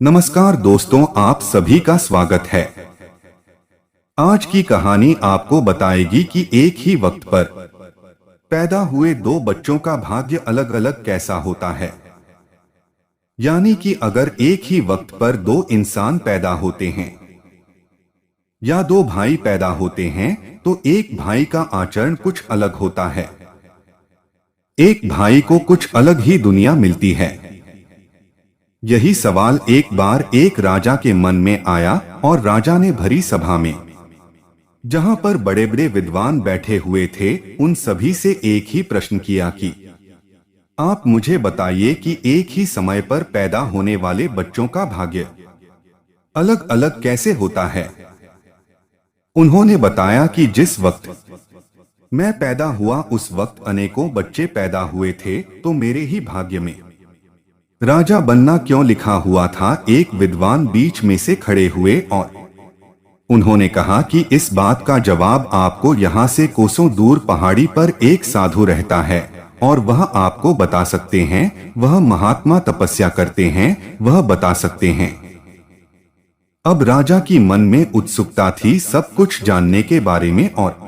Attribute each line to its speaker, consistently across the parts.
Speaker 1: नमस्कार दोस्तों, आप सभी का स्वागत है। आज की कहानी आपको बताएगी कि एक ही वक्त पर पैदा हुए दो बच्चों का भाग्य अलग अलग कैसा होता है। यानी कि अगर एक ही वक्त पर दो इंसान पैदा होते हैं या दो भाई पैदा होते हैं तो एक भाई का आचरण कुछ अलग होता है। एक भाई को कुछ अलग ही दुनिया मिलती है। यही सवाल एक बार एक राजा के मन में आया और राजा ने भरी सभा में, जहां पर बड़े बड़े विद्वान बैठे हुए थे, उन सभी से एक ही प्रश्न किया कि आप मुझे बताइए कि एक ही समय पर पैदा होने वाले बच्चों का भाग्य अलग अलग कैसे होता है। उन्होंने बताया कि जिस वक्त मैं पैदा हुआ उस वक्त अनेकों बच्चे पैदा हुए थे, तो मेरे ही भाग्य में राजा बनना क्यों लिखा हुआ था। एक विद्वान बीच में से खड़े हुए और उन्होंने कहा कि इस बात का जवाब आपको यहाँ से कोसों दूर पहाड़ी पर एक साधु रहता है और वह आपको बता सकते हैं। वह महात्मा तपस्या करते हैं, वह बता सकते हैं। अब राजा की मन में उत्सुकता थी सब कुछ जानने के बारे में और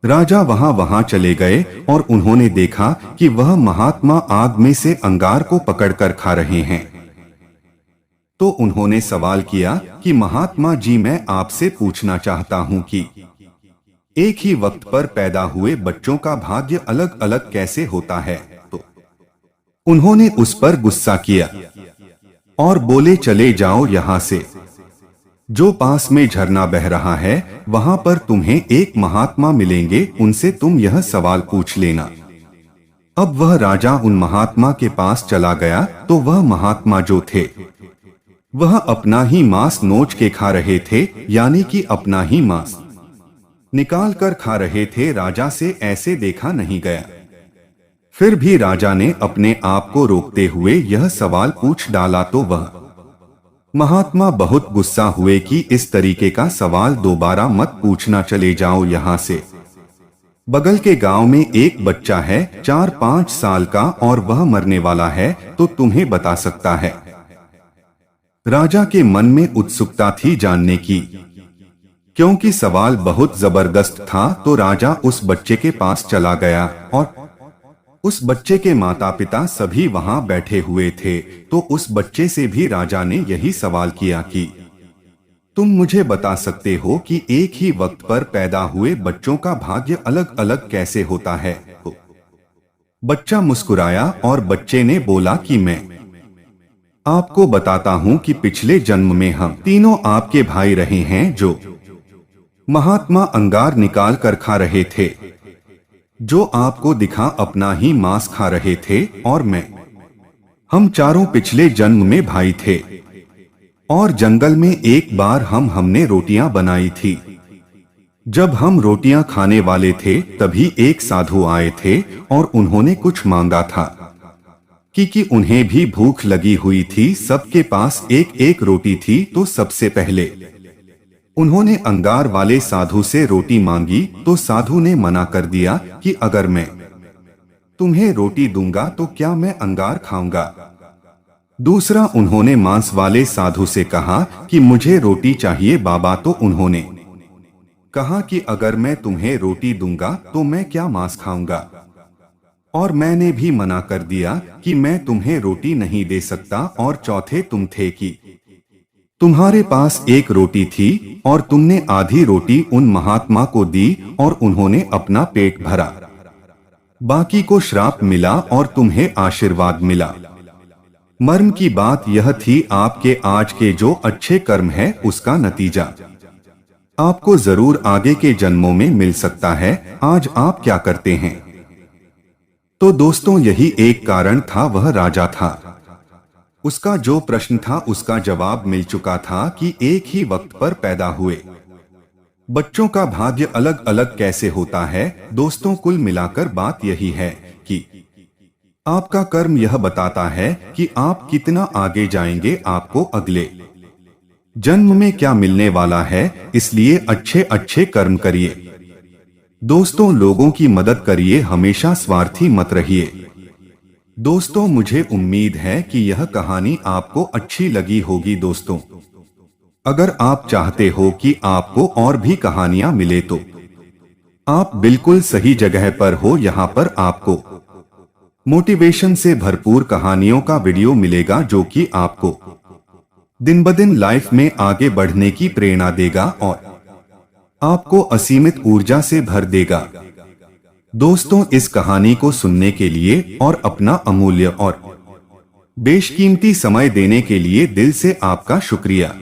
Speaker 1: राजा वहां चले गए और उन्होंने देखा कि वह महात्मा आग में से अंगार को पकड़कर खा रहे हैं। तो उन्होंने सवाल किया कि महात्मा जी, मैं आपसे पूछना चाहता हूं कि एक ही वक्त पर पैदा हुए बच्चों का भाग्य अलग अलग कैसे होता है। तो उन्होंने उस पर गुस्सा किया और बोले, चले जाओ यहां से। जो पास में झरना बह रहा है वहां पर तुम्हें एक महात्मा मिलेंगे, उनसे तुम यह सवाल पूछ लेना। अब वह राजा उन महात्मा के पास चला गया तो वह महात्मा जो थे वह अपना ही मांस नोच के खा रहे थे, यानी कि अपना ही मांस निकाल कर खा रहे थे। राजा से ऐसे देखा नहीं गया। फिर भी राजा ने अपने आप को रोकते हुए यह सवाल पूछ डाला तो वह महात्मा बहुत गुस्सा हुए कि इस तरीके का सवाल दोबारा मत पूछना, चले जाओ यहाँ से। बगल के गांव में एक बच्चा है 4-5 साल का और वह मरने वाला है, तो तुम्हें बता सकता है। राजा के मन में उत्सुकता थी जानने की, क्योंकि सवाल बहुत जबरदस्त था। तो राजा उस बच्चे के पास चला गया और उस बच्चे के माता पिता सभी वहां बैठे हुए थे। तो उस बच्चे से भी राजा ने यही सवाल किया कि तुम मुझे बता सकते हो कि एक ही वक्त पर पैदा हुए बच्चों का भाग्य अलग अलग कैसे होता है। तो बच्चा मुस्कुराया और बच्चे ने बोला कि मैं आपको बताता हूं कि पिछले जन्म में हम तीनों आपके भाई रहे हैं जो महात्मा अंगार निकाल कर खा रहे थे, जो आपको दिखा अपना ही मांस खा रहे थे, और हम चारों पिछले जन्म में भाई थे। और जंगल में एक बार हमने रोटियां बनाई थी। जब हम रोटियां खाने वाले थे तभी एक साधु आए थे और उन्होंने कुछ मांगा था कि उन्हें भी भूख लगी हुई थी। सबके पास एक एक रोटी थी। तो सबसे पहले उन्होंने अंगार वाले साधु से रोटी मांगी तो साधु ने मना कर दिया कि अगर मैं तुम्हें रोटी दूंगा तो क्या मैं अंगार खाऊंगा। दूसरा उन्होंने मांस वाले साधु से कहा कि मुझे रोटी चाहिए बाबा। तो उन्होंने कहा कि अगर मैं तुम्हें रोटी दूंगा तो मैं क्या मांस खाऊंगा। और मैंने भी मना कर दिया कि मैं तुम्हें रोटी नहीं दे सकता। और चौथे तुम थे कि तुम्हारे पास एक रोटी थी और तुमने आधी रोटी उन महात्मा को दी और उन्होंने अपना पेट भरा, बाकी को श्राप मिला और तुम्हें आशीर्वाद मिला। मर्म की बात यह थी, आपके आज के जो अच्छे कर्म है उसका नतीजा आपको जरूर आगे के जन्मों में मिल सकता है। आज आप क्या करते हैं। तो दोस्तों, यही एक कारण था। वह राजा था, उसका जो प्रश्न था उसका जवाब मिल चुका था कि एक ही वक्त पर पैदा हुए बच्चों का भाग्य अलग अलग कैसे होता है। दोस्तों, कुल मिलाकर बात यही है कि आपका कर्म यह बताता है कि आप कितना आगे जाएंगे, आपको अगले जन्म में क्या मिलने वाला है। इसलिए अच्छे अच्छे कर्म करिए दोस्तों, लोगों की मदद करिए, हमेशा स्वार्थी मत रहिए। दोस्तों, मुझे उम्मीद है कि यह कहानी आपको अच्छी लगी होगी। दोस्तों, अगर आप चाहते हो कि आपको और भी कहानियां मिले तो आप बिल्कुल सही जगह पर हो। यहाँ पर आपको मोटिवेशन से भरपूर कहानियों का वीडियो मिलेगा जो कि आपको दिन ब दिन लाइफ में आगे बढ़ने की प्रेरणा देगा और आपको असीमित ऊर्जा से भर देगा। दोस्तों, इस कहानी को सुनने के लिए और अपना अमूल्य और बेशकीमती समय देने के लिए दिल से आपका शुक्रिया।